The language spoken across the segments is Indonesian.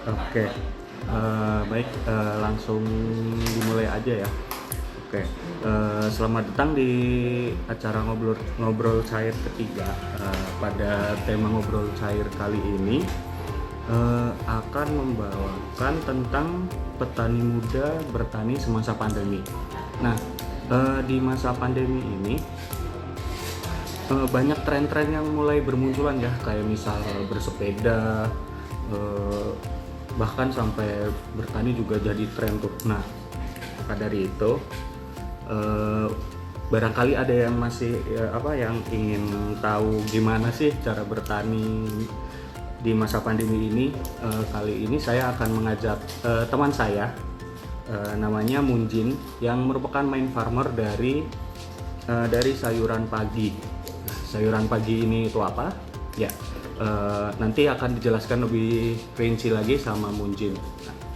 Oke, baik, langsung dimulai aja ya. Oke, selamat datang di acara ngobrol ngobrol cair ketiga. Pada tema ngobrol cair kali ini akan membawakan tentang petani muda bertani semasa pandemi. Nah, di masa pandemi ini banyak tren-tren yang mulai bermunculan ya, kayak misal bersepeda, eh, bahkan sampai bertani juga jadi tren tuh. Nah, maka dari itu eh, barangkali ada yang masih yang ingin tahu gimana sih cara bertani di masa pandemi ini. Kali ini saya akan mengajak teman saya, namanya Munjin, yang merupakan main farmer dari sayuran pagi. Nah, sayuran pagi ini itu apa? Ya, nanti akan dijelaskan lebih rinci lagi sama Munjin.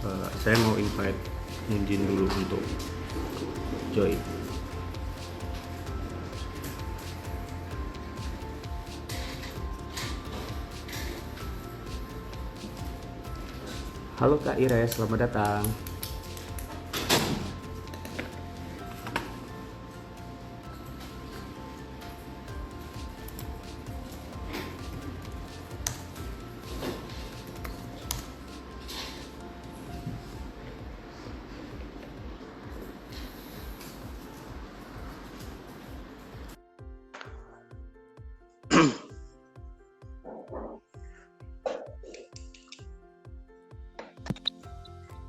Nah, saya mau invite Munjin dulu untuk join. Halo Kak Ires, selamat datang.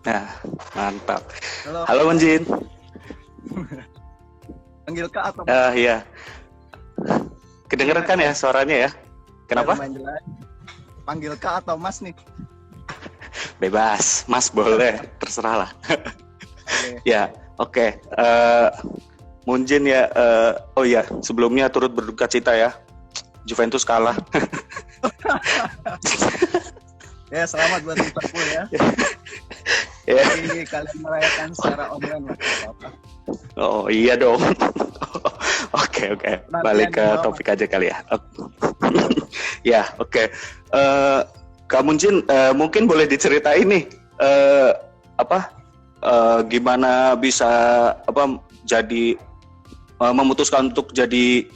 Nah, mantap. Halo, Halo Munjin. panggil Kak atau Iya, kedengeran kan ya suaranya ya? Kenapa? lumayan jelas. Panggil Kak atau Mas nih? Bebas, Mas boleh, terserah lah. Oke. Ya, oke. Munjin ya, oh ya, sebelumnya turut berduka cita ya. Juventus kalah. Ya, selamat buat Liverpool ya. Ya. Jadi kalian merayakan secara online lah. Apa-apa. Oh iya dong. Oke. Balik ke topik aja kali ya. Ya, oke. Kak Munjin, mungkin boleh diceritain nih gimana bisa jadi memutuskan untuk jadi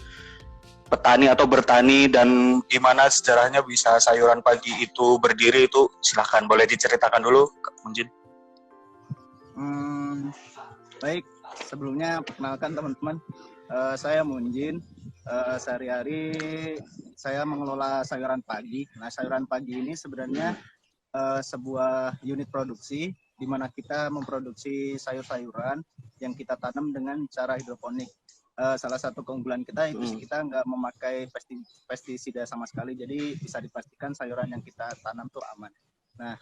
petani atau bertani, dan gimana sejarahnya bisa sayuran pagi itu berdiri, itu silahkan boleh diceritakan dulu Kak Munjin. Baik, sebelumnya perkenalkan teman-teman, saya Munjin. Sehari-hari saya mengelola sayuran pagi. Nah, sayuran pagi ini sebenarnya sebuah unit produksi di mana kita memproduksi sayur-sayuran yang kita tanam dengan cara hidroponik. Salah satu keunggulan kita itu sih kita nggak memakai pestisida sama sekali, jadi bisa dipastikan sayuran yang kita tanam tuh aman. Nah,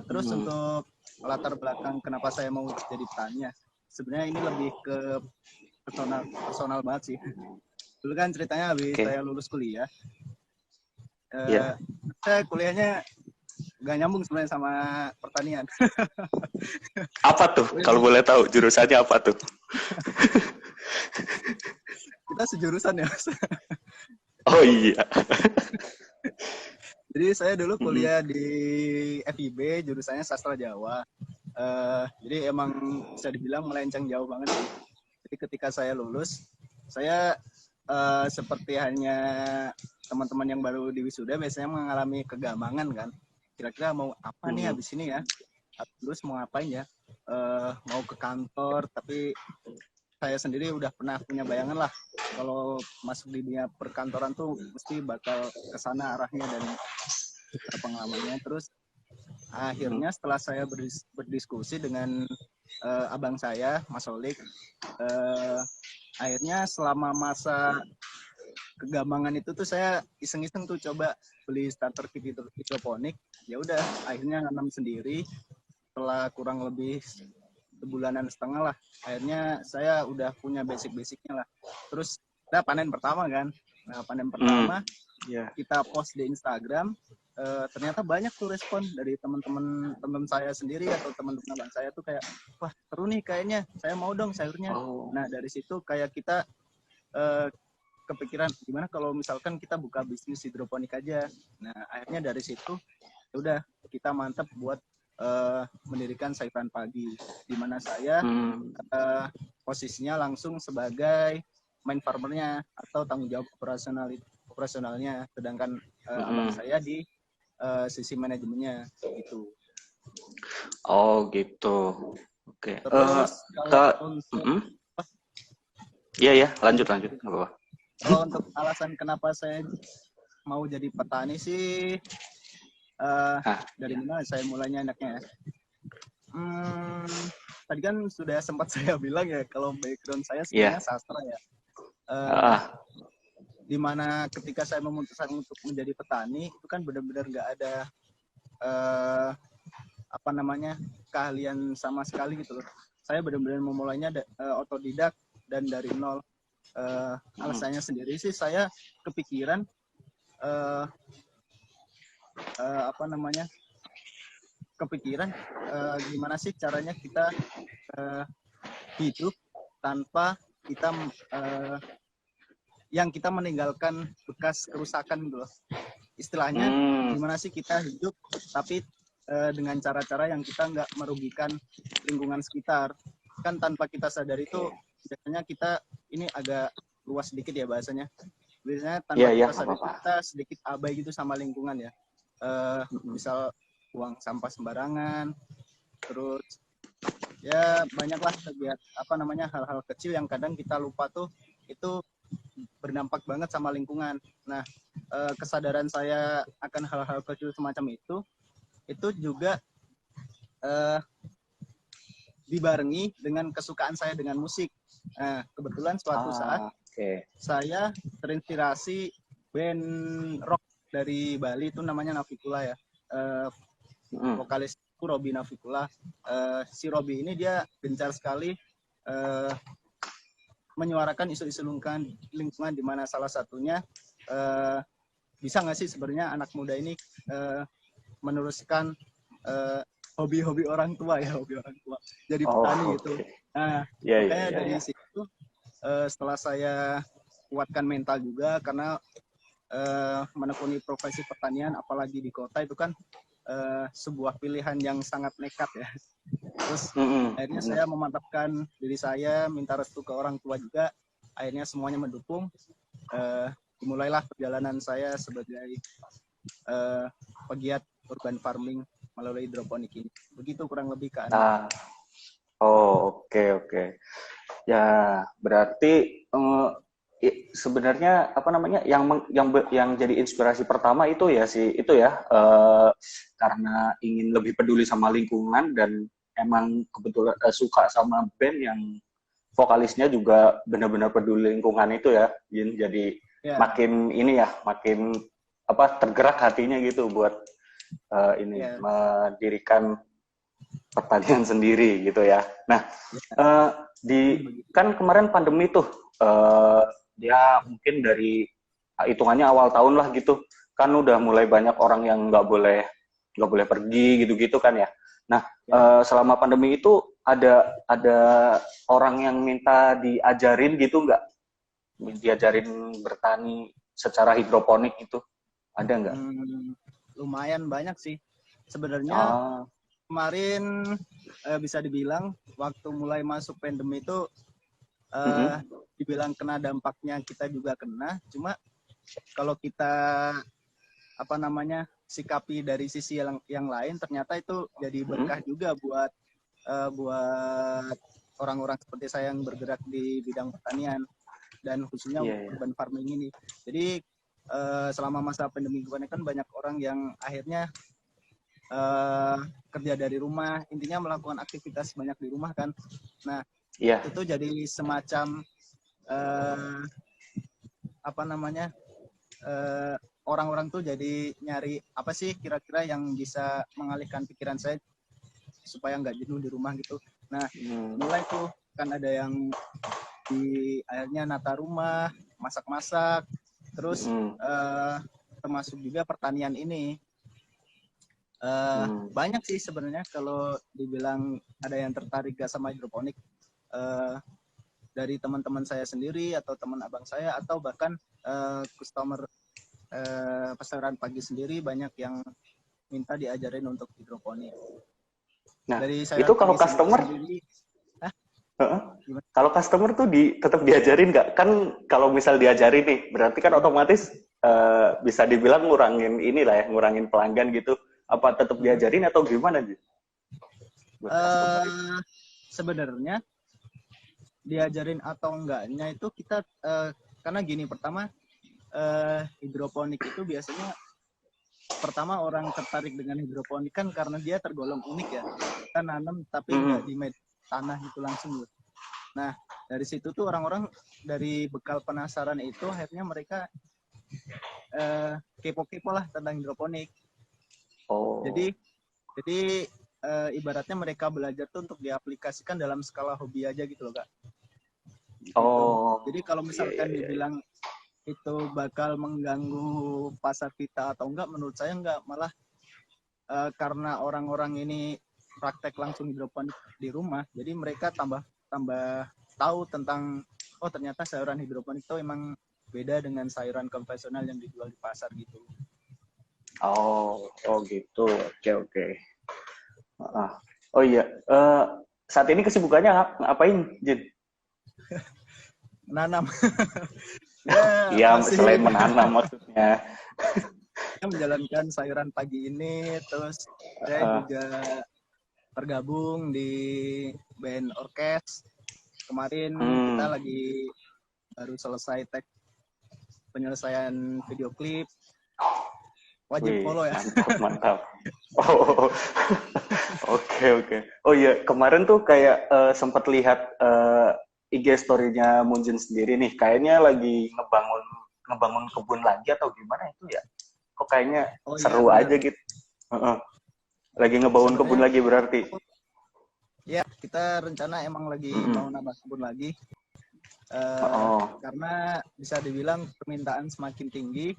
terus untuk latar belakang kenapa saya mau jadi petani, sebenarnya ini lebih ke personal banget sih. Dulu kan ceritanya habis saya lulus kuliah, saya kuliahnya nggak nyambung sebenarnya sama pertanian. Apa tuh? Kalau boleh tahu jurusannya apa tuh? Kita sejurusan ya. Oh iya. Jadi saya dulu kuliah di FIB, jurusannya sastra Jawa. Jadi emang bisa dibilang melenceng jauh banget sih. Jadi ketika saya lulus, saya seperti hanya teman-teman yang baru di wisuda biasanya mengalami kegamangan kan. Kira-kira mau apa nih habis ini ya? Terus mau ngapain ya? Mau ke kantor, tapi saya sendiri udah pernah punya bayangan lah kalau masuk di dunia perkantoran tuh mesti bakal kesana arahnya dan pengalamannya. Terus akhirnya setelah saya berdiskusi dengan abang saya, Mas Olik, akhirnya selama masa kegamangan itu tuh saya iseng-iseng tuh coba beli starter kit hidroponik. Ya udah, akhirnya nanam sendiri. Setelah kurang lebih sebulanan setengah lah, akhirnya saya udah punya basic-basicnya lah. Terus kita panen pertama kan. Nah, panen pertama kita post di Instagram. Ternyata banyak tuh respon dari teman-teman saya sendiri atau teman-teman abang saya tuh kayak, wah seru nih kayaknya, saya mau dong sayurnya. Nah, dari situ kayak kita kepikiran gimana kalau misalkan kita buka bisnis hidroponik aja. Nah, akhirnya dari situ udah kita mantap buat mendirikan sayuran pagi, di mana saya Hmm. posisinya langsung sebagai main farmernya atau tanggung jawab operasionalnya, sedangkan abang Mm-mm. saya di sisi manajemennya gitu. Oh gitu. Oke. Terus kalau Kak, untuk mm-mm. Iya ya, lanjut lanjut. Nggak apa-apa. kalau untuk alasan kenapa saya mau jadi petani sih, Ah, dari mana saya mulainya enaknya ya? Tadi kan sudah sempat saya bilang ya, kalau background saya sebenarnya iya. sastra ya. Eh, Ah, di mana ketika saya memutuskan untuk menjadi petani itu kan benar-benar nggak ada eh, apa namanya keahlian sama sekali gitu loh. Saya benar-benar memulainya otodidak dan dari nol. mm, Alasannya sendiri sih saya kepikiran eh, apa namanya gimana sih caranya kita eh, hidup tanpa kita yang kita meninggalkan bekas kerusakan gitu loh. Istilahnya mm, gimana sih kita hidup tapi dengan cara-cara yang kita nggak merugikan lingkungan sekitar. Kan tanpa kita sadar itu biasanya kita ini agak luas sedikit ya bahasanya. Biasanya iya tanpa iya kita nggak sadar itu apa-apa. kita sedikit abai gitu sama lingkungan ya. Mm-mm. Misal buang sampah sembarangan, terus ya banyaklah hal-hal kecil yang kadang kita lupa tuh itu berdampak banget sama lingkungan. Nah, kesadaran saya akan hal-hal kecil semacam itu juga dibarengi dengan kesukaan saya dengan musik. Nah, kebetulan suatu saat Oke. saya terinspirasi band rock dari Bali itu namanya Navikula ya. Mm, Vokalis itu Robi Navikula. Si Robi ini dia gencar sekali menyuarakan isu-isu lingkungan di mana salah satunya bisa nggak sih sebenarnya anak muda ini meneruskan hobi-hobi orang tua ya, hobi orang tua jadi petani Oh, gitu. oke. Nah, Iya iya makanya iya dari iya. situ setelah saya kuatkan mental juga karena menekuni profesi pertanian apalagi di kota itu kan sebuah pilihan yang sangat nekat ya. Terus Mm-mm, akhirnya mm-mm. saya memantapkan diri saya, minta restu ke orang tua juga. Akhirnya semuanya mendukung. Dimulailah perjalanan saya sebagai pegiat urban farming melalui hidroponik ini. Begitu kurang lebih Kak Andi. Ah, oh oke oke. Ya, berarti sebenarnya apa namanya yang jadi inspirasi pertama itu ya sih itu ya karena ingin lebih peduli sama lingkungan dan emang kebetulan suka sama band yang vokalisnya juga benar-benar peduli lingkungan itu ya, Jin. Jadi Ya, makin ini ya, makin apa tergerak hatinya gitu buat ini ya, mendirikan pertanian sendiri gitu ya. Nah, ya. eh, Jadi di begitu. kan kemarin pandemi tuh eh, dia mungkin dari hitungannya awal tahun lah gitu kan udah mulai banyak orang yang nggak boleh pergi gitu-gitu kan ya. Nah, Ya. selama pandemi itu ada orang yang minta diajarin gitu nggak? Diajarin bertani secara hidroponik itu ada nggak? Hmm, lumayan banyak sih. Sebenarnya Ah, kemarin bisa dibilang waktu mulai masuk pandemi itu eh, mm-mm, dibilang kena dampaknya kita juga kena. Cuma kalau kita sikapi dari sisi yang lain ternyata itu jadi mm-mm. berkah juga buat orang-orang seperti saya yang bergerak di bidang pertanian dan khususnya Iya, untuk iya. urban farming ini. Jadi selama masa pandemi kemarin kan banyak orang yang akhirnya eh, kerja dari rumah, intinya melakukan aktivitas banyak di rumah kan. Nah, Iya. itu jadi semacam eh, apa namanya eh, orang-orang tuh jadi nyari apa sih kira-kira yang bisa mengalihkan pikiran saya supaya nggak jenuh di rumah gitu. Nah, Hmm, mulai tuh kan ada yang di akhirnya nata rumah, masak-masak, terus mm-mm, termasuk juga pertanian ini. hmm. Banyak sih sebenarnya kalau dibilang ada yang tertarik gak sama hidroponik eh, dari teman-teman saya sendiri atau teman abang saya atau bahkan customer pasaran pagi sendiri banyak yang minta diajarin untuk hidroponik. Nah, Dari itu sayuran kalau pagi customer, sendiri, ah, heeh, gimana? kalau customer tuh tetap diajarin nggak? Kan kalau misal diajarin nih, berarti kan otomatis bisa dibilang ngurangin inilah ya, ngurangin pelanggan gitu. Apa tetap Mm-mm. diajarin atau gimana sih buat customer itu? Eh, Sebenarnya diajarin atau enggaknya itu kita karena gini, pertama hidroponik itu biasanya pertama orang tertarik dengan hidroponik kan karena dia tergolong unik ya. Kita nanam tapi nggak Mm-mm. di tanah itu langsung loh. Nah, dari situ tuh orang-orang dari bekal penasaran itu akhirnya mereka kepo-kepo lah tentang hidroponik. Oh, Jadi ibaratnya mereka belajar tuh untuk diaplikasikan dalam skala hobi aja gitu loh, Kak. Gitu. oh, Jadi kalau iya iya misalkan iya. Iya. dibilang itu bakal mengganggu pasar kita atau enggak, menurut saya enggak. Malah karena orang-orang ini praktek langsung hidroponik di rumah, jadi mereka tambah tambah tahu tentang oh ternyata sayuran hidroponik itu emang beda dengan sayuran konvensional yang dijual di pasar gitu. Oh, oh gitu. Oke oke. Ah. Oh iya, saat ini kesibukannya ngapain, Jin? Menanam. Ya Iya, selain masih menanam maksudnya. menjalankan sayuran pagi ini, terus saya Eh, juga tergabung di band orkes. Kemarin kita hmm, lagi baru selesai tag penyelesaian video klip. Wajib wih, follow ya. mantap mantap. Oh, oke oke. Oh iya, kemarin tuh kayak sempat lihat IG story-nya Munjin sendiri nih. Kayaknya lagi ngebangun ngebangun kebun lagi atau gimana itu ya? Kok kayaknya Oh iya seru benar. aja gitu. Heeh. Lagi ngebangun kebun Sebenarnya lagi berarti. ya kita rencana emang lagi Mm-mm. mau nambah kebun lagi. Oh, Karena bisa dibilang permintaan semakin tinggi,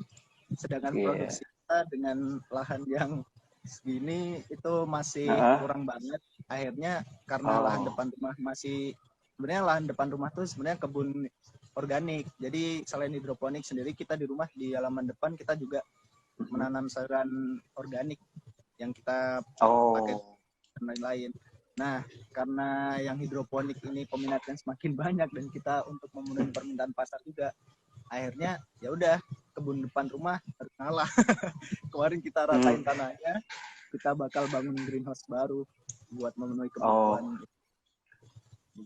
sedangkan iya. produksi kita dengan lahan yang segini itu masih Heeh. kurang banget. Akhirnya karena lahan Oh. depan rumah masih sebenarnya lahan depan rumah tuh sebenarnya kebun organik. Jadi selain hidroponik sendiri kita di rumah di halaman depan kita juga Mhm. menanam sayuran organik yang kita pakai Oh. dan lain-lain. Nah, karena yang hidroponik ini peminatnya semakin banyak dan kita untuk memenuhi permintaan pasar juga, akhirnya ya udah kebun depan rumah harus ngalah. Kemarin kita Hmm. ratain tanahnya, kita bakal bangun greenhouse baru buat memenuhi Oh. kebutuhan begitu.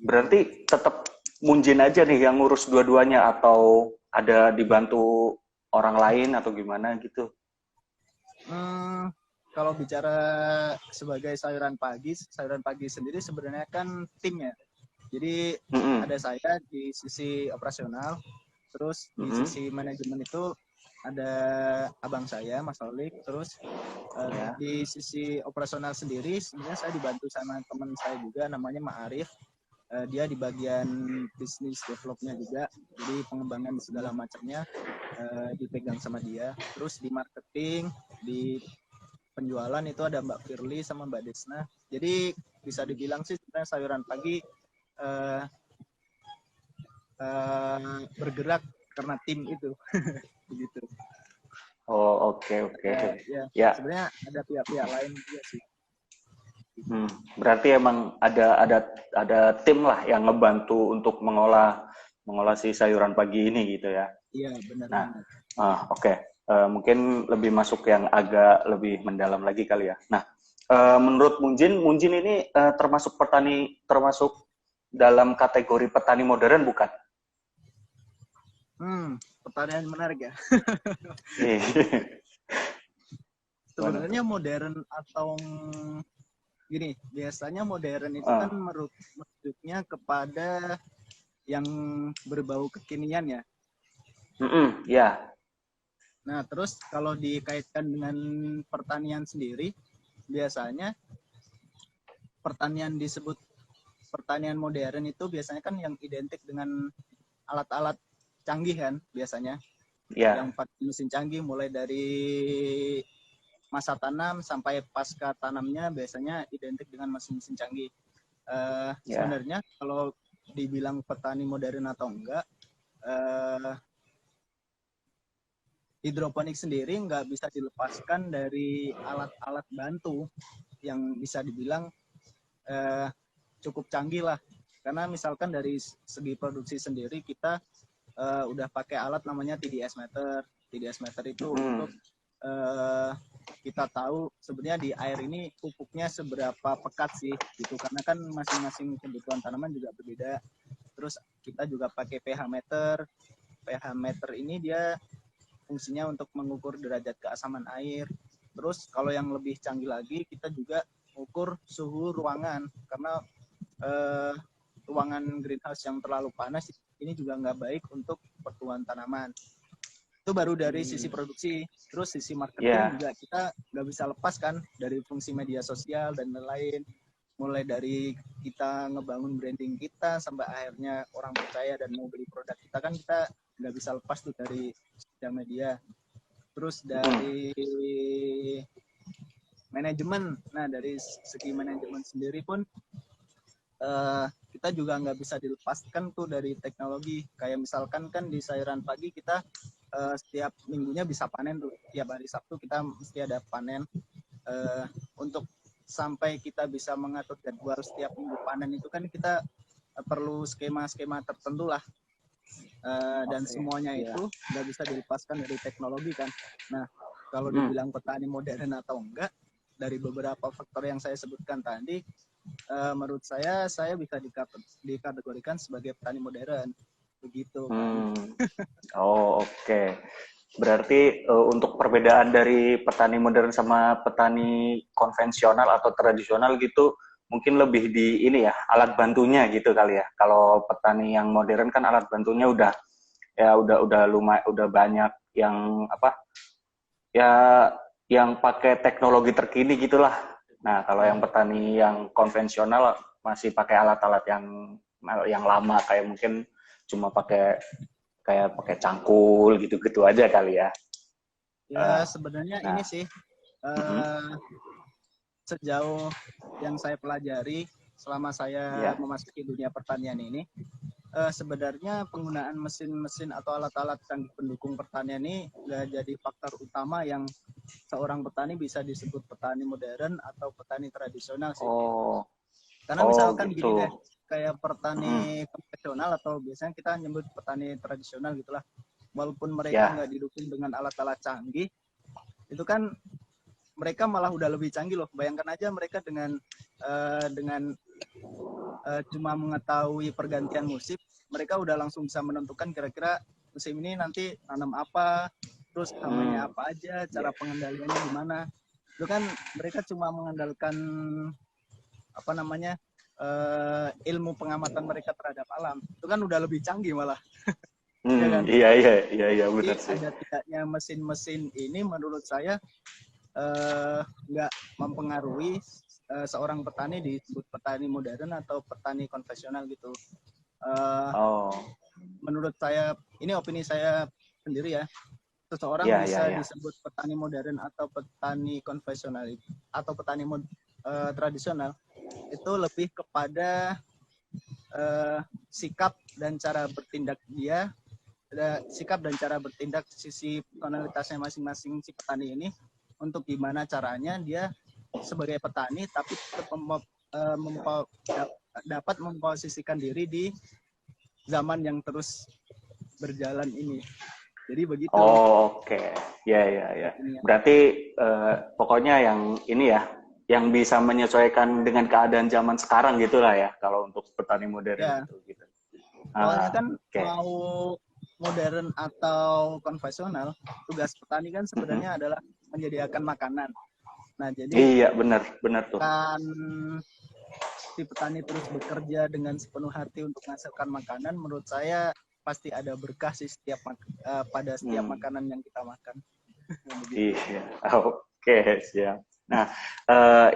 Berarti tetap Munjin aja nih yang ngurus dua-duanya atau ada dibantu orang lain atau gimana gitu? Hmm, kalau bicara sebagai sayuran pagi sendiri sebenarnya kan tim ya. Jadi Mm-mm. ada saya di sisi operasional, terus di Mm-mm. sisi manajemen itu ada abang saya, Mas Olik, terus Ya. di sisi operasional sendiri sebenarnya saya dibantu sama teman saya juga namanya Ma'arif. Dia di bagian bisnis developnya juga, jadi pengembangan segala macamnya dipegang sama dia. Terus di marketing, di penjualan itu ada Mbak Firly sama Mbak Desna. Jadi bisa dibilang sih sebenarnya sayuran pagi uh, bergerak karena tim itu. Begitu. Oh, oke oke. Ya Ya. sebenarnya ada pihak-pihak lain juga sih. Hmm. Berarti emang ada tim lah yang ngebantu untuk mengolah mengolah si sayuran pagi ini gitu ya. Iya benar Nah, banget. oke. Mungkin lebih masuk yang agak lebih mendalam lagi kali ya. Nah, menurut Munjin, Munjin ini termasuk termasuk dalam kategori petani modern bukan? Pertanyaan menarik ya. Iya. Mana tuh? Sebenarnya modern atau gini, biasanya modern itu kan Ah, merujuknya kepada yang berbau kekinian ya. ya. Nah, terus kalau dikaitkan dengan pertanian sendiri, biasanya disebut pertanian modern itu biasanya kan yang identik dengan alat-alat canggih kan biasanya. Yang Ya, pakai mesin canggih mulai dari masa tanam sampai pasca tanamnya biasanya identik dengan mesin-mesin canggih. ya. Sebenarnya kalau dibilang petani modern atau enggak, hidroponik sendiri nggak bisa dilepaskan dari alat-alat bantu yang bisa dibilang cukup canggih lah. Karena misalkan dari segi produksi sendiri kita udah pakai alat namanya TDS meter. TDS meter itu untuk kita tahu sebenarnya di air ini pupuknya seberapa pekat sih gitu, karena kan masing-masing kebutuhan tanaman juga berbeda. Terus kita juga pakai pH meter. pH meter ini dia fungsinya untuk mengukur derajat keasaman air. Terus kalau yang lebih canggih lagi kita juga ukur suhu ruangan, karena ruangan greenhouse yang terlalu panas ini juga nggak baik untuk pertumbuhan tanaman. Itu baru dari sisi produksi. Terus sisi marketing juga kita nggak bisa lepas kan dari fungsi media sosial dan lain-lain. Mulai dari kita ngebangun branding kita sampai akhirnya orang percaya dan mau beli produk kita, kan kita nggak bisa lepas tuh dari sosial media. Terus dari manajemen, nah dari segi manajemen sendiri pun kita juga nggak bisa dilepaskan tuh dari teknologi. Kayak misalkan kan di sayuran pagi kita setiap minggunya bisa panen tuh. Tiap hari Sabtu kita mesti ada panen. Untuk sampai kita bisa mengatur jadwal setiap minggu panen itu kan kita perlu skema-skema tertentu lah. Dan semuanya itu nggak bisa dilepaskan dari teknologi kan. Nah, kalau dibilang petani modern atau enggak, dari beberapa faktor yang saya sebutkan tadi, menurut saya bisa dikategorikan sebagai petani modern. Begitu kan. Oh, oke. Berarti untuk perbedaan dari petani modern sama petani konvensional atau tradisional gitu mungkin lebih di ini ya, alat bantunya gitu kali ya. Kalau petani yang modern kan alat bantunya udah lumayan, udah banyak yang apa? Ya yang pakai teknologi terkini gitulah. Nah, kalau yang petani yang konvensional masih pakai alat-alat yang lama, kayak mungkin cuma pakai cangkul gitu-gitu aja kali ya. Ya sebenarnya ini sih sejauh yang saya pelajari selama saya memasuki dunia pertanian ini, sebenarnya penggunaan mesin-mesin atau alat-alat canggih pendukung pertanian ini nggak jadi faktor utama yang seorang petani bisa disebut petani modern atau petani tradisional sih. Karena misalkan gitu. gini deh, kayak petani konvensional atau biasanya kita nyebut petani tradisional gitulah. Walaupun mereka nggak didukung dengan alat-alat canggih, itu kan mereka malah udah lebih canggih loh. Bayangkan aja mereka dengan cuma mengetahui pergantian musim, mereka udah langsung bisa menentukan kira-kira musim ini nanti tanam apa, terus hamanya apa aja, cara pengendaliannya gimana. Itu kan mereka cuma mengandalkan ilmu pengamatan mereka terhadap alam. Itu kan udah lebih canggih malah. Ya kan? Iya benar sih. Ada tidaknya mesin-mesin ini menurut saya nggak mempengaruhi seorang petani disebut petani modern atau petani konvensional gitu. Menurut saya, ini opini saya sendiri ya, seseorang bisa disebut petani modern atau petani konvensional atau petani tradisional itu lebih kepada sikap dan cara bertindak dia, sikap dan cara bertindak sisi personalitasnya masing-masing si petani ini, untuk gimana caranya dia sebagai petani tapi tetap dapat memposisikan diri di zaman yang terus berjalan ini. Jadi begitu. Oke. Ya. Berarti pokoknya yang ini ya, yang bisa menyesuaikan dengan keadaan zaman sekarang gitulah ya, kalau untuk petani modern gitu. Soalnya kan mau modern atau konvensional, tugas petani kan sebenarnya adalah menyediakan makanan. Nah, jadi iya benar tuh. Kan si petani terus bekerja dengan sepenuh hati untuk menghasilkan makanan, menurut saya pasti ada berkah sih pada setiap makanan yang kita makan. Iya, oke, siap. Nah,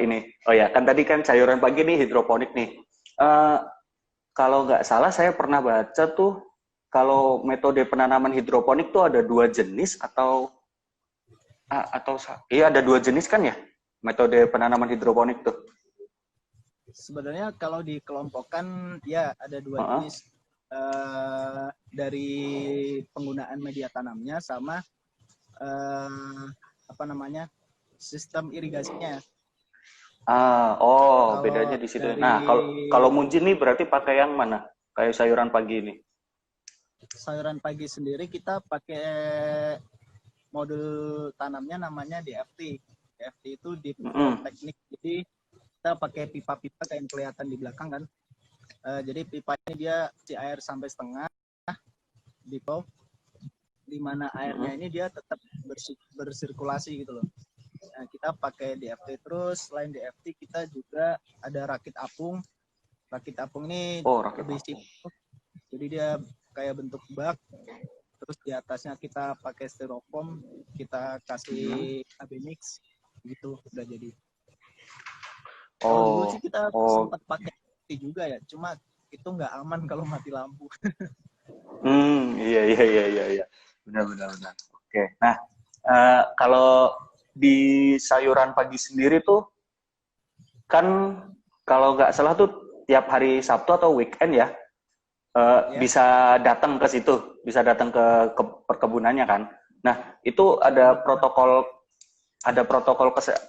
ini, kan tadi kan sayuran pagi nih hidroponik nih. Kalau nggak salah saya pernah baca tuh, kalau metode penanaman hidroponik tuh ada 2 jenis atau ada 2 jenis kan ya, metode penanaman hidroponik tuh. Sebenarnya kalau dikelompokkan ya ada 2 jenis, dari penggunaan media tanamnya sama sistem irigasinya. Bedanya Kalau di situ. dari Nah, kalau Munjin nih berarti pakai yang mana? Kayak sayuran pagi ini. sayuran pagi sendiri kita pakai modul tanamnya namanya DFT. DFT itu Deep Flow Mm-mm. Technique. Jadi kita pakai pipa-pipa kayak yang kelihatan di belakang kan. Jadi pipanya dia isi air sampai setengah di flow, di mana airnya Mm-mm. ini dia tetap bersirkulasi gitu loh. Nah, kita pakai DFT terus. Selain DFT kita juga ada rakit apung. Rakit apung ini Oh, rakit lebih apung. simpel. Jadi dia kayak bentuk bak. Terus di atasnya kita pakai styrofoam, kita kasih AB mix, gitu udah jadi. Kalau dulu sih Oh, kita oh, sempat pakai DFT juga ya, cuma itu nggak aman kalau mati lampu. iya iya iya iya iya. Benar benar benar. Oke. Nah, kalau di sayuran pagi sendiri tuh kan kalau nggak salah tuh tiap hari Sabtu atau weekend ya Ya, bisa datang ke situ, bisa datang ke perkebunannya kan. Nah, itu benar-benar. ada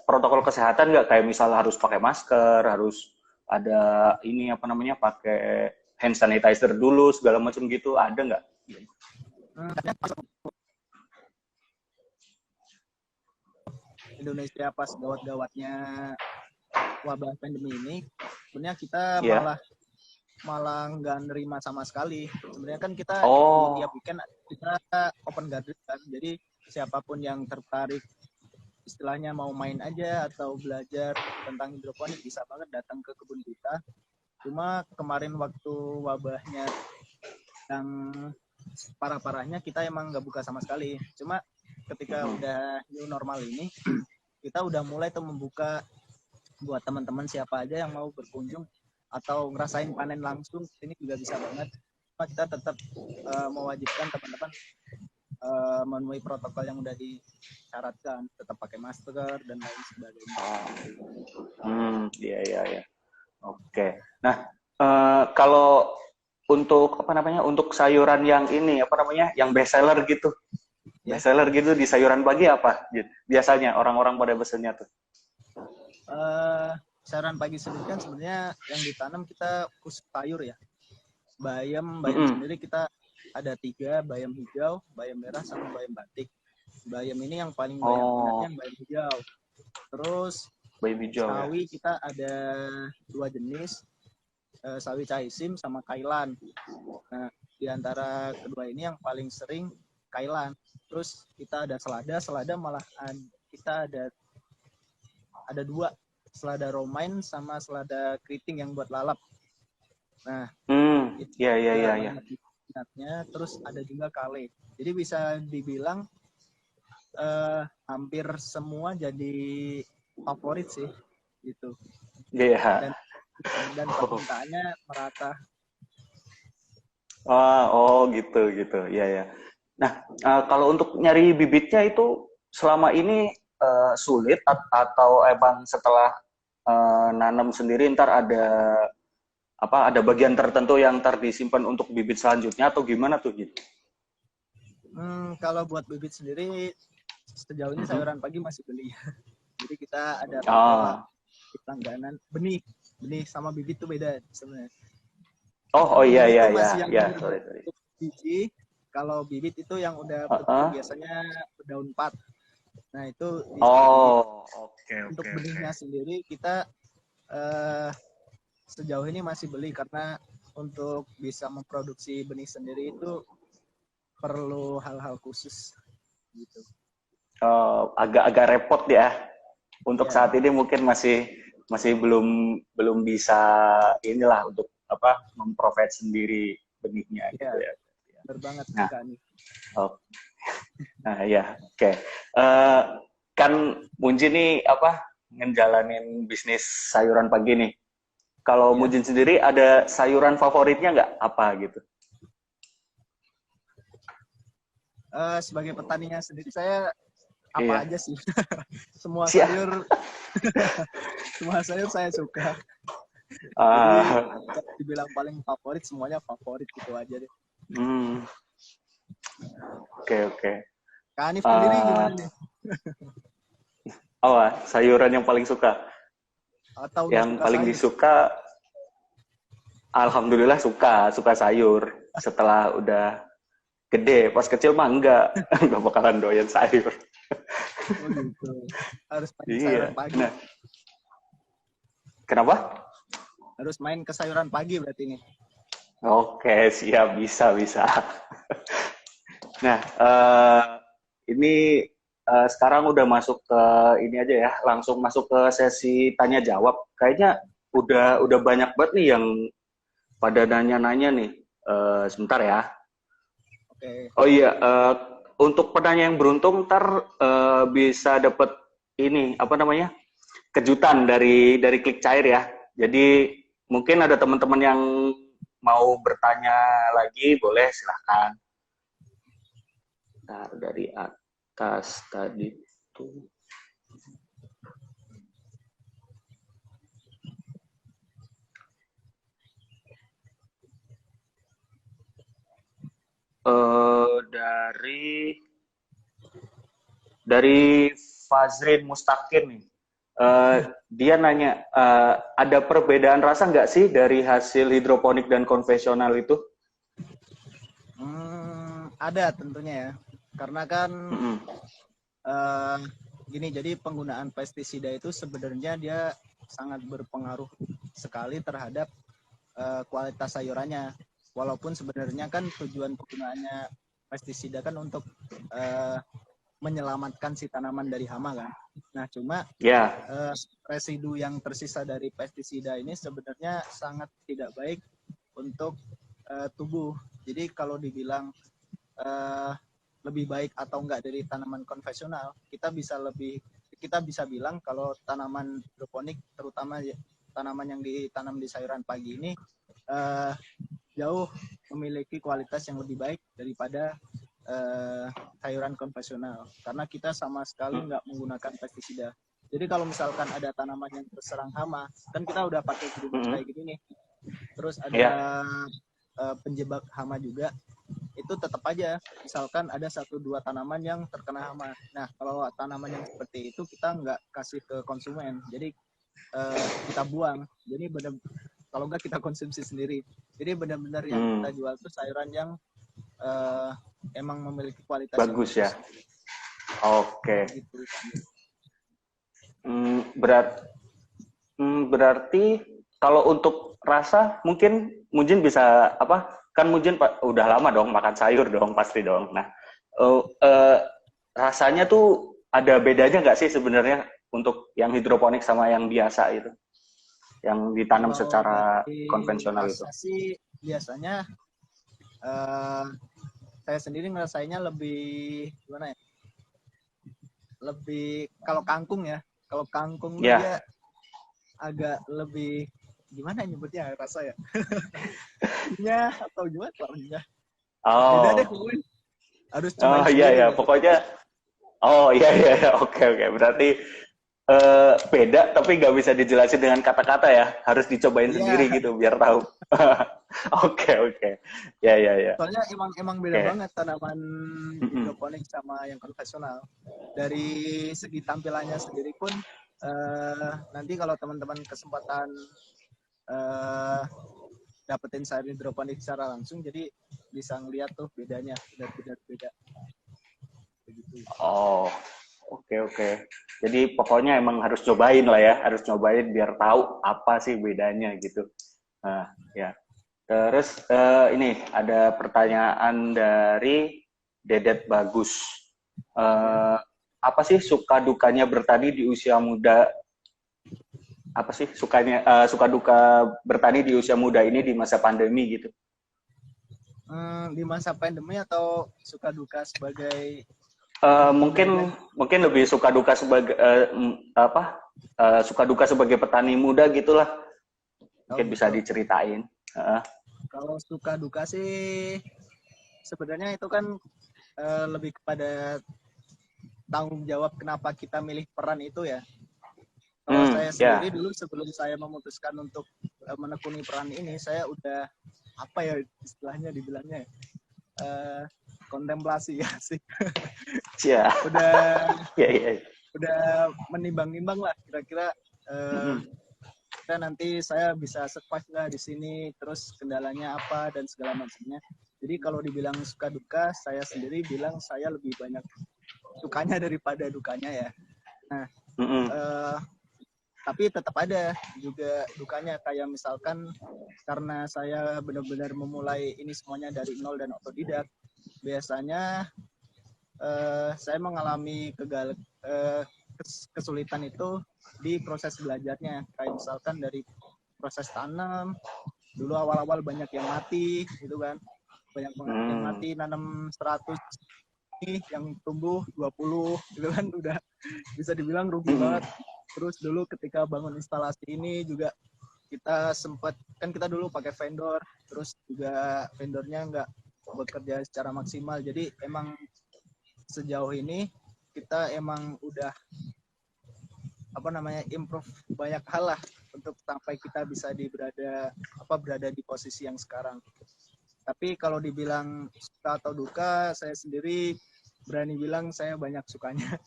protokol kesehatan nggak, kayak misal harus pakai masker, harus ada ini apa namanya, pakai hand sanitizer dulu segala macam gitu, ada nggak? Indonesia pas gawat-gawatnya wabah pandemi ini, sebenarnya kita Iya. malah malah nggak nerima sama sekali. Sebenarnya kan kita di tiap Oh. weekend kita open garden kan, jadi siapapun yang tertarik istilahnya mau main aja atau belajar tentang hidroponik bisa banget datang ke kebun kita. Cuma kemarin waktu wabahnya yang parah-parahnya kita emang nggak buka sama sekali. Cuma ketika udah new normal ini kita udah mulai tuh membuka buat teman-teman siapa aja yang mau berkunjung atau ngerasain panen langsung, ini juga bisa banget. Cuma kita tetap mewajibkan teman-teman memenuhi protokol yang udah disyaratkan, tetap pakai masker dan lain sebagainya. Iya iya iya. Oke. Nah, kalau untuk apa namanya, untuk sayuran yang ini apa namanya, yang best seller gitu, Ya, di sayuran pagi apa? Biasanya orang-orang pada pesennya tuh. saran pagi sendiri kan sebenarnya yang ditanam kita khusus sayur ya. Bayam Mm-mm. sendiri kita ada 3, bayam hijau, bayam merah, sama bayam batik. Bayam ini yang paling banyak minatnya Oh, yang bayam hijau. Terus baby hijau ya. sawi kita ada 2 jenis, sawi caisim sama kailan. Nah, di antara kedua ini yang paling sering kailan. Terus kita ada selada malah kita ada 2, selada romaine sama selada keriting yang buat lalap. Nah, itu Iya iya juga iya iya. banyak minatnya. Terus ada juga kale. Jadi bisa dibilang hampir semua jadi favorit sih gitu. Iya. Dan Oh. permintaannya merata. Oh gitu gitu. Iya ya. Nah, kalau untuk nyari bibitnya itu selama ini sulit, atau emang setelah nanam sendiri ntar ada apa, ada bagian tertentu yang ntar disimpan untuk bibit selanjutnya atau gimana tuh gitu? Kalau buat bibit sendiri sejauh ini Mhm. sayuran pagi masih beli. Jadi kita ada pola Ah. langganan benih. Benih sama bibit tuh beda sebenarnya. Oh oh iya Benih iya itu iya masih yang iya, sorry sorry. berbentuk biji. Kalau bibit itu yang udah bentuk Heeh. biasanya daun pat. Nah, itu diistilah bibit. Oh, oke Untuk oke oke. benihnya sendiri kita eh, sejauh ini masih beli karena untuk bisa memproduksi benih sendiri itu perlu hal-hal khusus gitu. Agak-agak repot ya. Untuk Ya, saat ini mungkin masih masih belum belum bisa inilah untuk apa, memprovide sendiri benihnya gitu ya, ya. benar banget Nah, Kak Ani. oh, nah ya, oke. Eh, kan Munjin nih apa, ngejalanin bisnis sayuran pagi nih. Kalau Ya, Munjin sendiri ada sayuran favoritnya nggak, apa gitu? sebagai petaninya sendiri saya apa Iya. aja sih semua Siap. sayur semua sayur saya suka. Jadi Ah, dibilang paling favorit semuanya favorit gitu aja deh. hmm, oke oke. Kak Hanif sendiri Eh, gimana nih? Apa sayuran yang paling suka? Atau nggak Yang suka paling sayur? disuka, alhamdulillah suka sayur. Setelah udah gede, pas kecil mah enggak, enggak bakalan doyan sayur. Oh gitu. Harus main ke sayuran Iya. pagi. Nah, kenapa? Harus main ke sayuran pagi berarti ini. Oke, siap, bisa. Nah, ini sekarang udah masuk ke ini aja ya, langsung masuk ke sesi tanya jawab. Kayaknya udah banyak banget nih yang pada nanya-nanya nih. Sebentar ya. Oke. Oh iya, untuk penanya yang beruntung ntar bisa dapet ini apa namanya kejutan dari klik cair ya. Jadi mungkin ada teman-teman yang mau bertanya lagi, boleh silahkan. Nah, dari atas tadi tuh. Dari Fazrin Mustaqim nih. Dia nanya, ada perbedaan rasa nggak sih dari hasil hidroponik dan konvensional itu? Ada tentunya ya. Karena kan Mm-mm. gini, jadi penggunaan pestisida itu sebenarnya dia sangat berpengaruh sekali terhadap kualitas sayurannya. Walaupun sebenarnya kan tujuan penggunaannya pestisida kan untuk menyelamatkan si tanaman dari hama kan. Nah, cuma Ya, residu yang tersisa dari pestisida ini sebenarnya sangat tidak baik untuk tubuh. Jadi kalau dibilang lebih baik atau enggak dari tanaman konvensional, kita bisa bilang kalau tanaman hidroponik, terutama tanaman yang ditanam di sayuran pagi ini jauh memiliki kualitas yang lebih baik daripada sayuran konvensional, karena kita sama sekali nggak menggunakan pestisida. Jadi kalau misalkan ada tanaman yang terserang hama, kan kita udah pakai greenhouse kayak gini nih, terus ada ya, penjebak hama juga, itu tetap aja misalkan ada 1-2 tanaman yang terkena hama. Nah, kalau tanaman yang seperti itu kita nggak kasih ke konsumen, jadi kita buang. Jadi benar, kalau nggak kita konsumsi sendiri. Jadi benar-benar yang kita jual itu sayuran yang emang memiliki kualitas bagus yang ya. Oke. gitu. Berarti kalau untuk rasa mungkin Mujin bisa apa? Kan Mujin udah lama dong makan sayur dong pasti dong. Nah, rasanya tuh ada bedanya nggak sih sebenarnya untuk yang hidroponik sama yang biasa itu, yang ditanam Kalau secara dari konvensional itu? rasa sih biasanya saya sendiri ngerasainnya lebih gimana ya? Lebih kalau kangkung ya. Kalau kangkung Ya. dia agak lebih gimana nyebutnya rasa ya? Ya atau gimana warnanya? Beda deh pokoknya. Harus cobain sendiri. Iya, Gitu. pokoknya. Iya, oke. Berarti beda tapi nggak bisa dijelasin dengan kata-kata ya, harus dicobain sendiri gitu biar tahu. Oke. Ya. Soalnya emang beda banget tanaman hidroponik sama yang konvensional. Dari segi tampilannya sendiri pun nanti kalau teman-teman kesempatan dapetin sayur hidroponik secara langsung, jadi bisa ngeliat tuh bedanya, benar-benar beda. Begitu. Oke. Jadi pokoknya emang harus cobain lah ya, harus cobain biar tahu apa sih bedanya gitu. Nah, ya. Terus ini ada pertanyaan dari Dedet Bagus. Apa sih suka dukanya bertani di usia muda? Apa sih suka duka bertani di usia muda ini di masa pandemi gitu? Di masa pandemi atau suka duka sebagai mungkin lebih suka duka sebagai suka duka sebagai petani muda gitulah, mungkin bisa diceritain. Kalau suka duka sih sebenarnya itu kan lebih kepada tanggung jawab kenapa kita milih peran itu ya. Kalau saya sendiri dulu sebelum saya memutuskan untuk menekuni peran ini, saya udah apa ya istilahnya dibilangnya kontemplasi ya sih. Yeah. Udah menimbang-nimbang lah kira-kira kira-kira nanti saya bisa survive nggak di sini, terus kendalanya apa dan segala macamnya. Jadi kalau dibilang suka duka, saya sendiri bilang saya lebih banyak sukanya daripada dukanya ya. Nah, tapi tetap ada juga dukanya, kayak misalkan karena saya benar-benar memulai ini semuanya dari nol dan otodidak, biasanya saya mengalami kesulitan itu di proses belajarnya, kayak misalkan dari proses tanam. Dulu awal-awal banyak yang mati gitu kan, banyak banget yang mati, nanam 100 ini yang tumbuh 20 gitu kan, udah bisa dibilang rugi banget. Terus dulu ketika bangun instalasi ini juga kita sempat, kan kita dulu pakai vendor, terus juga vendornya nggak bekerja secara maksimal, jadi emang sejauh ini kita emang udah improve banyak hal lah untuk sampai kita bisa berada di posisi yang sekarang. Tapi kalau dibilang suka atau duka, saya sendiri berani bilang saya banyak sukanya.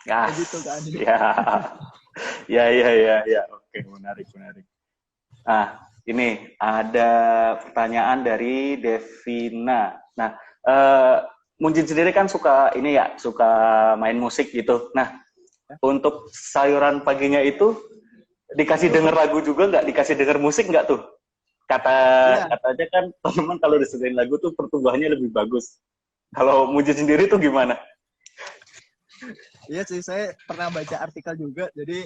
Ya, gitu kan. ya. Oke, menarik. Nah, ini ada pertanyaan dari Devina. Nah, Munjin sendiri kan suka main musik gitu. Nah, untuk sayuran paginya itu dikasih denger lagu juga nggak? Dikasih denger musik nggak tuh? Katanya kan teman-teman kalau disediain lagu tuh pertumbuhannya lebih bagus. Kalau Munjin sendiri tuh gimana? Iya sih, saya pernah baca artikel juga. Jadi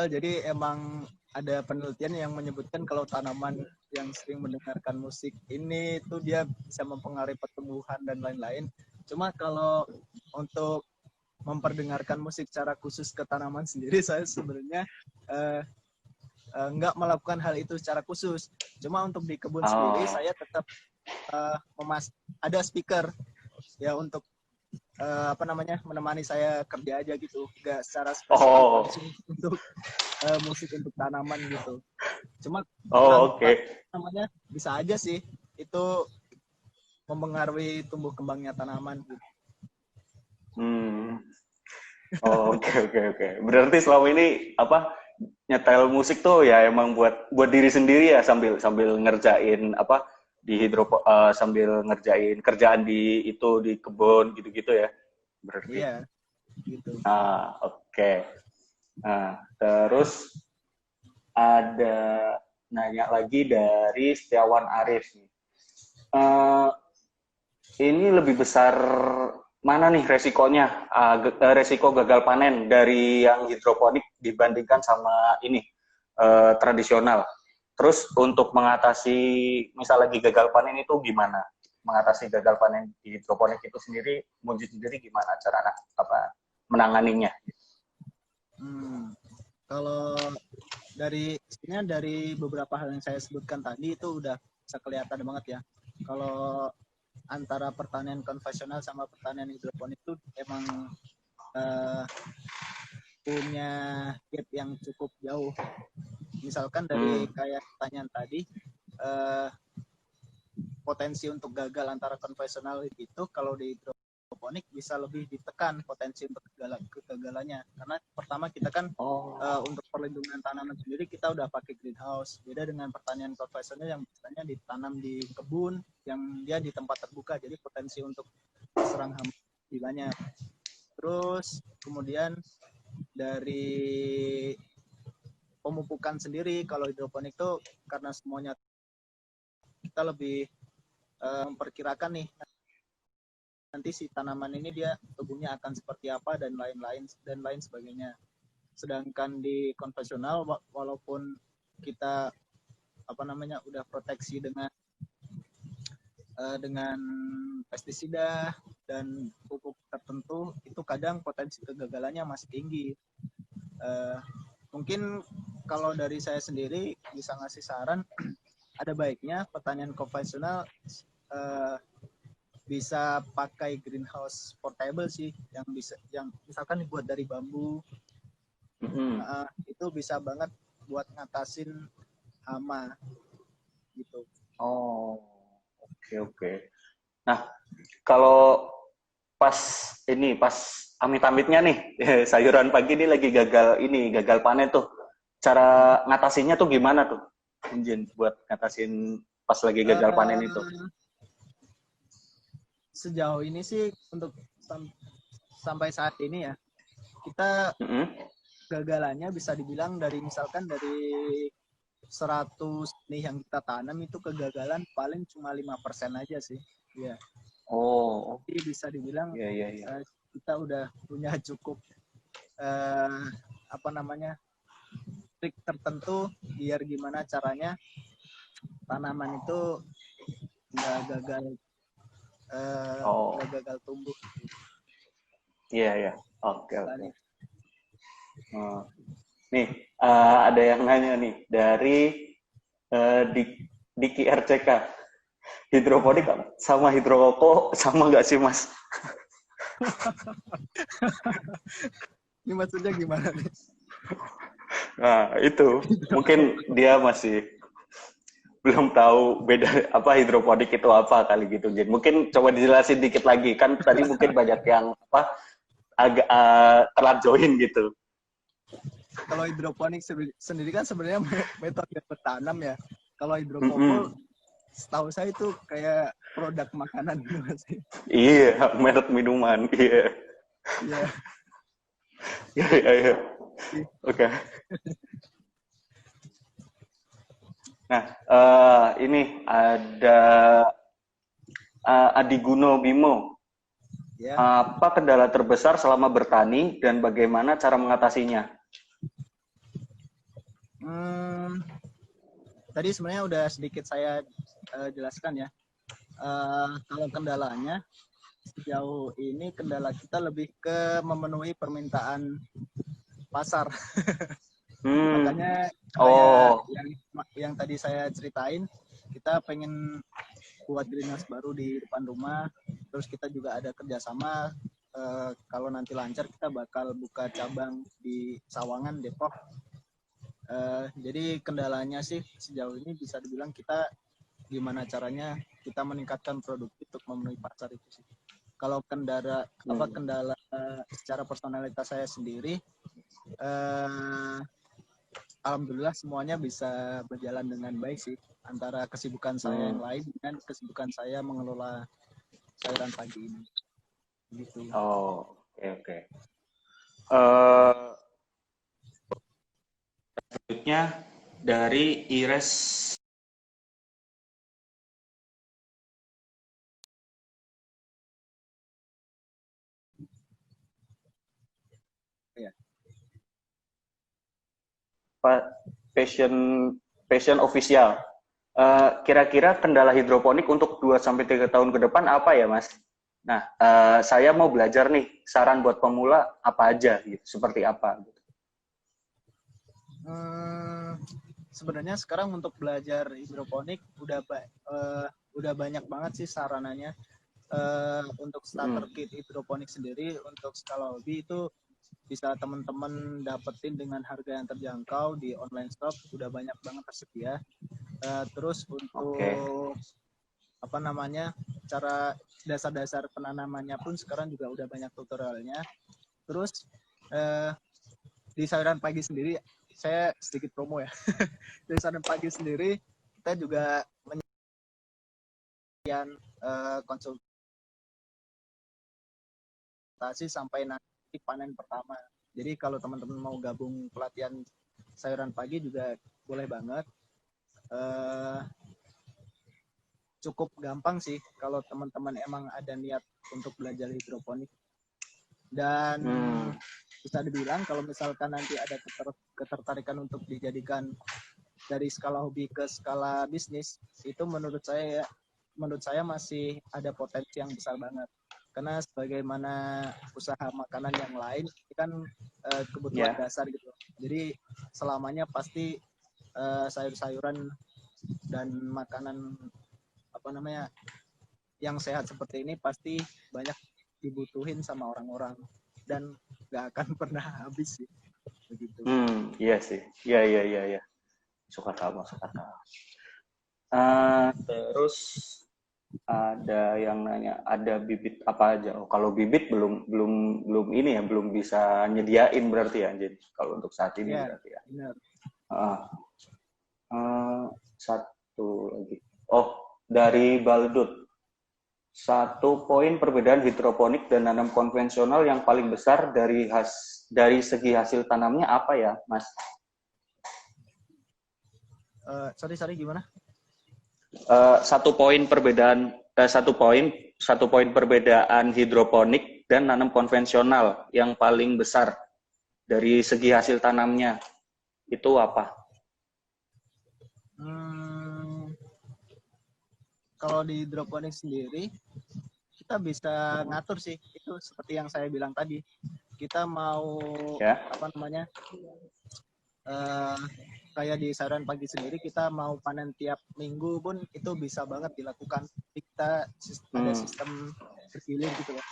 jadi emang ada penelitian yang menyebutkan kalau tanaman yang sering mendengarkan musik ini tuh dia bisa mempengaruhi pertumbuhan dan lain-lain. Cuma kalau untuk memperdengarkan musik secara khusus ke tanaman sendiri, saya sebenarnya nggak melakukan hal itu secara khusus. Cuma untuk di kebun sendiri saya tetap ada speaker ya untuk menemani saya kerja aja gitu, nggak secara spesifik langsung untuk musik untuk tanaman gitu. Cuma bisa aja sih itu mempengaruhi tumbuh kembangnya tanaman gitu. Oke. Berarti selama ini nyetel musik tuh ya emang buat diri sendiri ya, sambil ngerjain sambil ngerjain kerjaan di kebun gitu-gitu ya. Berarti. Iya, gitu. Oke. Nah, terus ada nanya lagi dari Setiawan Arif. Ini lebih besar mana nih resikonya, resiko gagal panen dari yang hidroponik dibandingkan sama ini tradisional? Terus untuk mengatasi misal lagi gagal panen itu gimana? Mengatasi gagal panen di hidroponik itu sendiri, Munjin sendiri gimana cara menanganinya? Kalau dari beberapa hal yang saya sebutkan tadi itu udah bisa kelihatan banget ya. Kalau antara pertanian konvensional sama pertanian hidroponik itu emang punya gap yang cukup jauh. Misalkan dari kayak pertanyaan tadi, potensi untuk gagal antara konvensional itu kalau di hidroponik bisa lebih ditekan potensi untuk kegagalannya, karena pertama kita kan untuk perlindungan tanaman sendiri kita udah pakai greenhouse, beda dengan pertanian konvensional yang biasanya ditanam di kebun yang dia di tempat terbuka, jadi potensi untuk serang hama lebih banyak. Terus kemudian dari pemupukan sendiri, kalau hidroponik itu karena semuanya kita lebih memperkirakan nih nanti si tanaman ini dia tubuhnya akan seperti apa dan lain sebagainya. Sedangkan di konvensional walaupun kita udah proteksi dengan pestisida dan pupuk tertentu, itu kadang potensi kegagalannya masih tinggi. Mungkin kalau dari saya sendiri bisa ngasih saran, ada baiknya pertanian konvensional bisa pakai greenhouse portable sih, yang misalkan dibuat dari bambu. Itu bisa banget buat ngatasin hama gitu. Oke. Nah, kalau pas amit-amitnya nih sayuran pagi ini lagi gagal panen tuh. Cara ngatasinnya tuh gimana tuh, Jin, buat ngatasin pas lagi gagal panen itu? Eh, Sejauh ini sih untuk sampai saat ini ya, kita Mm-mm. gagalannya bisa dibilang misalkan dari 100 nih yang kita tanam itu kegagalan paling cuma 5% aja sih. Ya, Oh, jadi bisa dibilang iya iya iya. kita udah punya cukup eh, apa namanya trik tertentu biar gimana caranya tanaman itu nggak gagal Oh, nggak gagal tumbuh. iya iya. Oke oke. Balik. Oh. Nih, ada yang nanya nih dari Diki RCK. Hidroponik sama hidroko sama nggak sih, Mas? Ini maksudnya gimana nih? Nah, itu mungkin dia masih belum tahu beda apa hidroponik itu apa kali gitu. Jadi mungkin coba dijelasin dikit lagi. Kan tadi mungkin banyak yang apa agak telat join gitu. Kalau hidroponik sendiri kan sebenarnya metode bertanam ya. Kalau hidroponic Mm-mm. setahu saya itu kayak produk makanan gitu nggak sih. Iya, merek minuman. Iya. Iya. Iya, iya, iya. Oke. Nah, ini ada Adi Guno Bimo. Ya. Apa kendala terbesar selama bertani dan bagaimana cara mengatasinya? Tadi sebenarnya udah sedikit saya jelaskan ya. Kalau kendalanya sejauh ini kendala kita lebih ke memenuhi permintaan pasar. Makanya kayak Oh, yang tadi saya ceritain, kita pengen buat greenhouse baru di depan rumah. Terus kita juga ada kerjasama. Kalau nanti lancar kita bakal buka cabang di Sawangan, Depok. Jadi kendalanya sih sejauh ini bisa dibilang kita gimana caranya kita meningkatkan produk untuk memenuhi pasar itu sih. Kalau kendala secara personalitas saya sendiri, alhamdulillah semuanya bisa berjalan dengan baik sih, antara kesibukan saya yang lain dan kesibukan saya mengelola sayuran pagi ini. Gitu. oh, oke oke. Selanjutnya dari Ires. Ya. Passion Passion official. Kira-kira kendala hidroponik untuk 2 sampai 3 tahun ke depan apa ya, Mas? Nah, saya mau belajar nih, saran buat pemula apa aja gitu, seperti apa gitu. Sebenarnya sekarang untuk belajar hidroponik udah banyak banget sih sarananya. Untuk starter kit hidroponik sendiri untuk skala hobi itu bisa teman-teman dapetin dengan harga yang terjangkau di online shop, udah banyak banget tersedia. Terus untuk apa namanya, cara dasar-dasar penanamannya pun sekarang juga udah banyak tutorialnya. Terus di sayuran pagi sendiri saya sedikit promo ya. Di sayuran pagi sendiri kita juga menyediakan konsultasi sampai nanti panen pertama. Jadi kalau teman-teman mau gabung pelatihan sayuran pagi juga boleh banget. Cukup gampang sih kalau teman-teman emang ada niat untuk belajar hidroponik. Dan bisa dibilang kalau misalkan nanti ada ketertarikan untuk dijadikan dari skala hobi ke skala bisnis, itu menurut saya masih ada potensi yang besar banget. Karena sebagaimana usaha makanan yang lain, ini kan kebutuhan dasar gitu. Jadi selamanya pasti sayur-sayuran dan makanan apa namanya yang sehat seperti ini pasti banyak dibutuhin sama orang-orang dan nggak akan pernah habis sih begitu. Iya sih, iya. Suka kamu. Terus Ada yang nanya ada bibit apa aja. Oh, kalau bibit belum ini ya, belum bisa nyediain berarti ya. Jadi kalau untuk saat ini Ya, berarti ya. benar. Ah, satu lagi. Oh, dari Baldut. 1 poin perbedaan hidroponik dan nanam konvensional yang paling besar dari segi hasil tanamnya apa ya, Mas? Sorry gimana? 1 poin perbedaan satu poin perbedaan hidroponik dan nanam konvensional yang paling besar dari segi hasil tanamnya itu apa? Kalau di hidroponik sendiri kita bisa ngatur sih, itu seperti yang saya bilang tadi, kita mau Ya. apa namanya, kayak di sayuran pagi sendiri kita mau panen tiap minggu pun itu bisa banget dilakukan. Kita ada sistem bergilir gitu ya.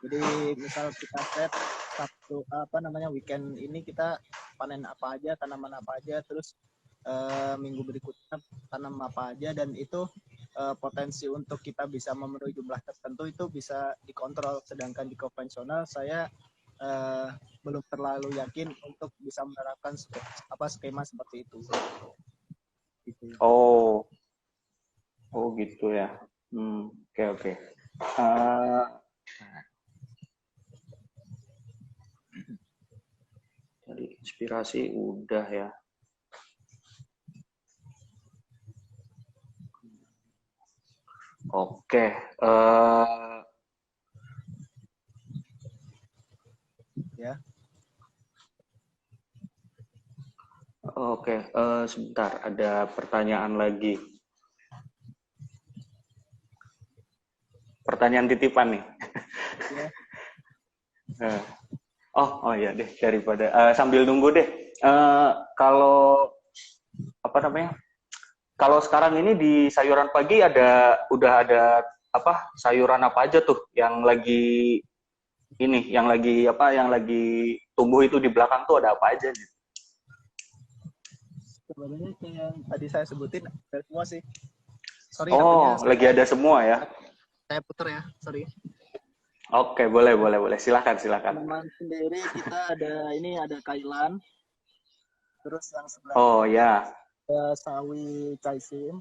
Jadi misal kita set satu weekend ini kita panen apa aja, tanaman apa aja, terus minggu berikutnya tanam apa aja, dan itu potensi untuk kita bisa memenuhi jumlah tertentu itu bisa dikontrol. Sedangkan di konvensional saya belum terlalu yakin untuk bisa menerapkan skema seperti itu. Gitu. Oh gitu ya. Oke. Jadi inspirasi udah ya. Oke. Ya. Oke, sebentar, ada pertanyaan lagi. Pertanyaan titipan nih. Ya. Oh ya deh, daripada sambil nunggu deh. Kalau apa namanya? Kalau sekarang ini di sayuran pagi udah ada apa? Sayuran apa aja tuh yang lagi yang lagi tumbuh itu di belakang tuh ada apa aja nih? Sebenarnya yang tadi saya sebutin ada semua sih. Sorry, Oh, lagi ada semua ya? Saya putar ya, sorry. Oke, boleh. Silakan. Tanaman sendiri kita ada kailan, terus yang sebelah Oh ya. ada sawi caisim.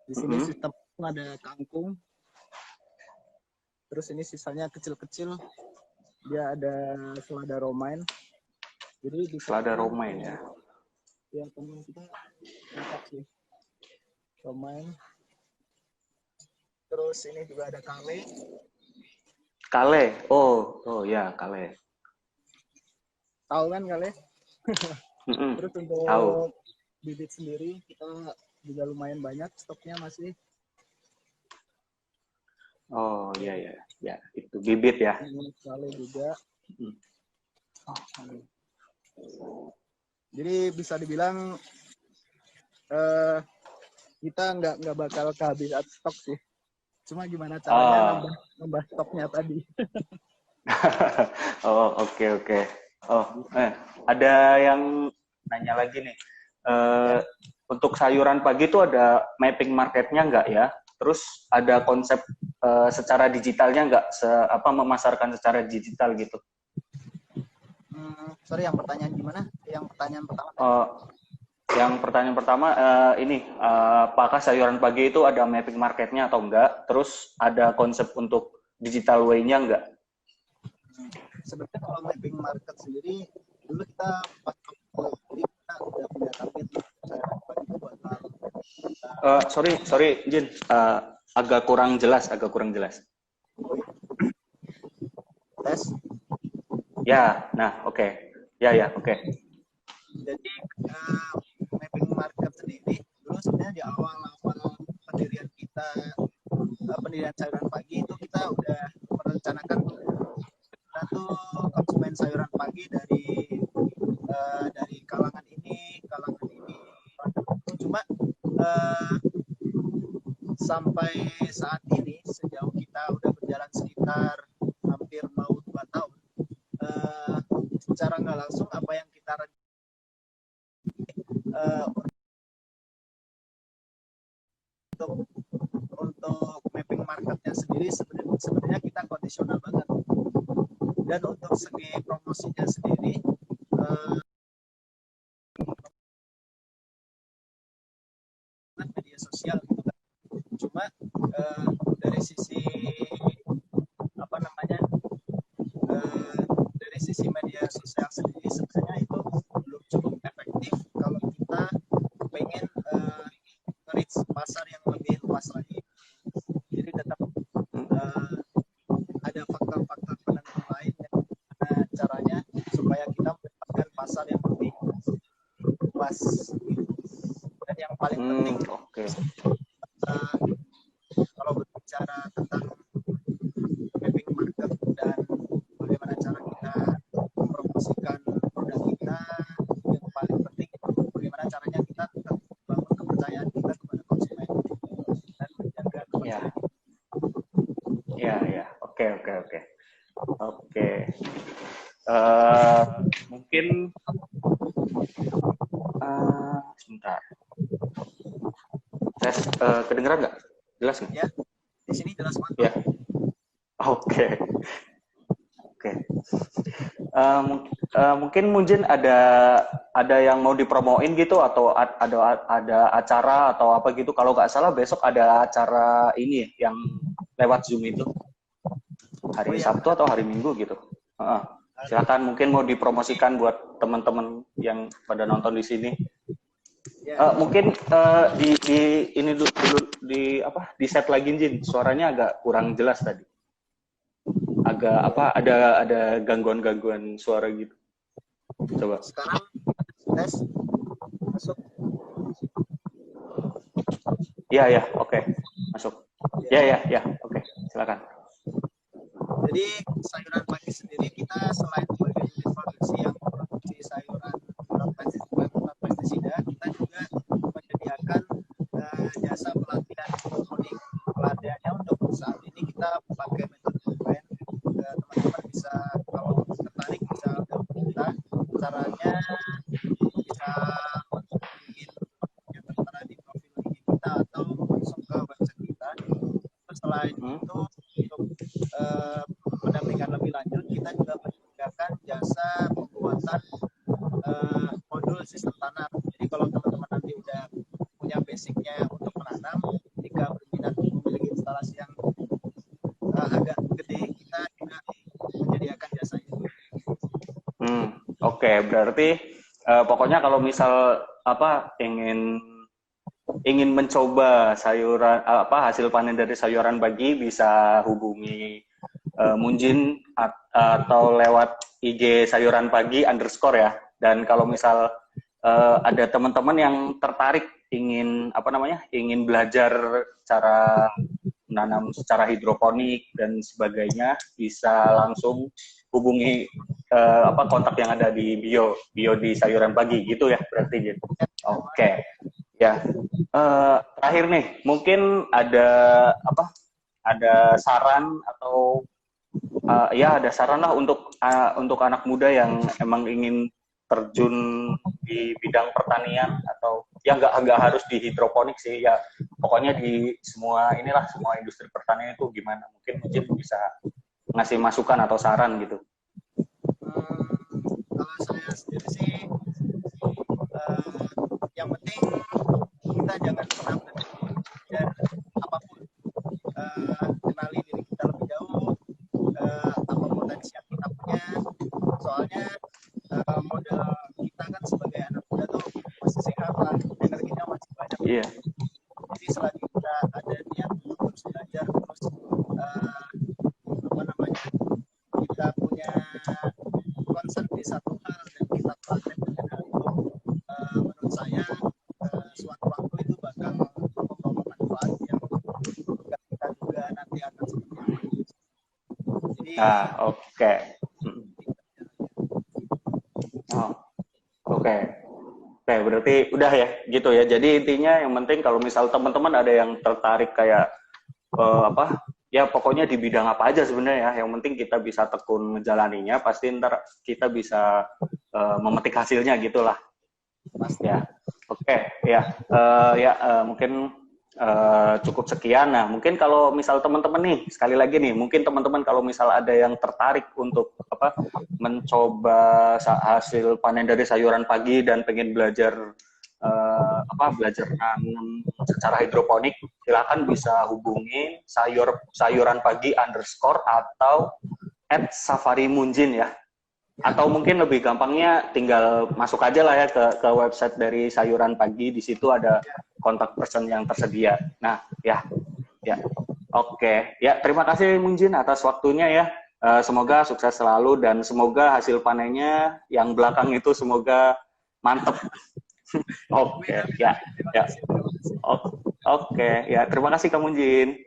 Di sini sistem ada kangkung. Terus ini sisanya kecil-kecil. Dia ada selada romaine. Jadi di Selada romaine ya. Ya, teman kita lengkap sih. Romaine. Terus ini juga ada kale. Kale. Oh ya, kale. Tahu kan kale? Terus untuk tahu. bibit sendiri kita juga lumayan banyak, stoknya masih. Oh iya ya, itu bibit ya. Kale juga. Jadi bisa dibilang kita nggak bakal kehabisan stok sih. Cuma gimana caranya nambah stoknya tadi. Oh oke. Oh ada yang nanya lagi nih. Untuk sayuran pagi itu ada mapping marketnya nggak ya? Terus ada konsep secara digitalnya nggak? Memasarkan secara digital gitu? Sorry, yang pertanyaan gimana? Yang pertanyaan pertama? Yang pertanyaan pertama apakah sayuran pagi itu ada mapping marketnya atau enggak? Terus ada konsep untuk digital way-nya enggak? Sebenarnya kalau mapping market sendiri dulu kita udah punya target sayuran pagi itu bakal. Sorry Jin, agak kurang jelas. Tes. Ya, nah oke. Ya oke. Jadi mapping market sendiri dulu sebenarnya di awal pendirian sayuran pagi itu kita udah merencanakan kita tuh konsumen sayuran pagi dari kalangan ini. Cuma sampai saat ini sejauh kita udah berjalan sekitar hampir mau 2 tahun, secara nggak langsung apa yang kita untuk sebenarnya kita kondisional banget. Dan untuk segi promosinya sendiri, media sosial gitu kan. Cuma dari sisi apa namanya, dari sisi media sosial sendiri sebenarnya itu belum cukup efektif kalau kita pengen reach pasar yang lebih luas lagi. Jadi tetap ada faktor-faktor penentu lain yang caranya supaya kita mendapatkan pasar yang lebih luas. Dan yang paling penting kalau berbicara tentang mapping market dan bagaimana cara kita mempromosikan produk kita, yang paling penting itu bagaimana caranya kita tetap membangun kepercayaan kita kepada konsumen dan menjaga kepercayaan. Ya. Oke. Mungkin sebentar. Tes, kedengeran nggak? Jelas nggak? Ya, di sini jelas banget. Ya. Oke. Mungkin Munjin ada yang mau dipromoin gitu atau ada acara atau apa gitu. Kalau nggak salah besok ada acara ini yang lewat Zoom itu hari Sabtu atau hari Minggu gitu. Silakan, mungkin mau dipromosikan buat teman-teman yang pada nonton di sini. Mungkin di ini dulu di set lagi Jin, suaranya agak kurang jelas tadi. Agak ada gangguan suara gitu. Coba. Sekarang tes masuk. Ya, oke. Masuk. Ya, oke. Silakan. Jadi sayuran pagi sendiri kita selain sebagai unit produksi yang memproduksi sayuran non pestisida, kita juga menyediakan jasa pelatihan hidroponik. Pelatihannya untuk saat ini kita pakai metode online. Teman-teman bisa kalau tertarik bisa hubungi kita. Caranya bisa hubungin yang tertera di profil IG kita atau langsung ke website kita. Terus selain itu untuk pendampingan lebih lanjut, kita juga menyediakan jasa pembuatan modul sistem tanam. Jadi kalau teman-teman nanti udah punya basicnya untuk menanam, jika berminat memiliki instalasi yang agak gede, kita juga menyediakan jasa itu. Oke, berarti pokoknya kalau misal ingin mencoba sayuran hasil panen dari sayuran pagi bisa hubungi Munjin atau lewat IG sayuran pagi _ ya. Dan kalau misal ada teman-teman yang tertarik ingin belajar cara menanam secara hidroponik dan sebagainya, bisa langsung hubungi kontak yang ada di bio di sayuran pagi gitu ya berarti gitu. Oke. Ya, terakhir nih, mungkin ada saran atau ada saran lah untuk anak muda yang emang ingin terjun di bidang pertanian, atau ya nggak harus di hidroponik sih, ya pokoknya di semua industri pertanian itu gimana? Mungkin bisa ngasih masukan atau saran gitu. Kalau saya sendiri sih, yang penting kita jangan pernah belajar apapun, kenali diri kita lebih jauh, apa potensi yang kita punya. Soalnya modal kita kan sebagai anak muda tuh masih sehat lah, energinya masih banyak. Iya. Jadi selagi kita ada niat untuk terus belajar, terus kita punya concern di satu hal dan kita praktek dengan hal itu, menurut saya suatu waktu itu bakal membawa manfaat yang nggak kita duga nanti akan seperti apa. Jadi oke. Oke, berarti udah ya gitu ya. Jadi intinya yang penting kalau misal teman-teman ada yang tertarik kayak ya pokoknya di bidang apa aja sebenarnya ya. Yang penting kita bisa tekun menjalaninya, pasti ntar kita bisa memetik hasilnya gitulah. Ya, oke, ya, mungkin cukup sekian. Nah, mungkin kalau misal teman-teman nih, sekali lagi nih, mungkin teman-teman kalau misal ada yang tertarik untuk mencoba hasil panen dari sayuran pagi dan pengen belajar belajar nanam secara hidroponik, silakan bisa hubungi sayuran pagi _ atau @safarimunjin ya. Atau mungkin lebih gampangnya tinggal masuk aja lah ya ke website dari sayuran pagi, di situ ada kontak person yang tersedia. Nah, ya. Oke. Ya, terima kasih Munjin atas waktunya ya. Semoga sukses selalu dan semoga hasil panennya yang belakang itu semoga mantep. Oke, ya. Oke, ya terima kasih Kak Munjin.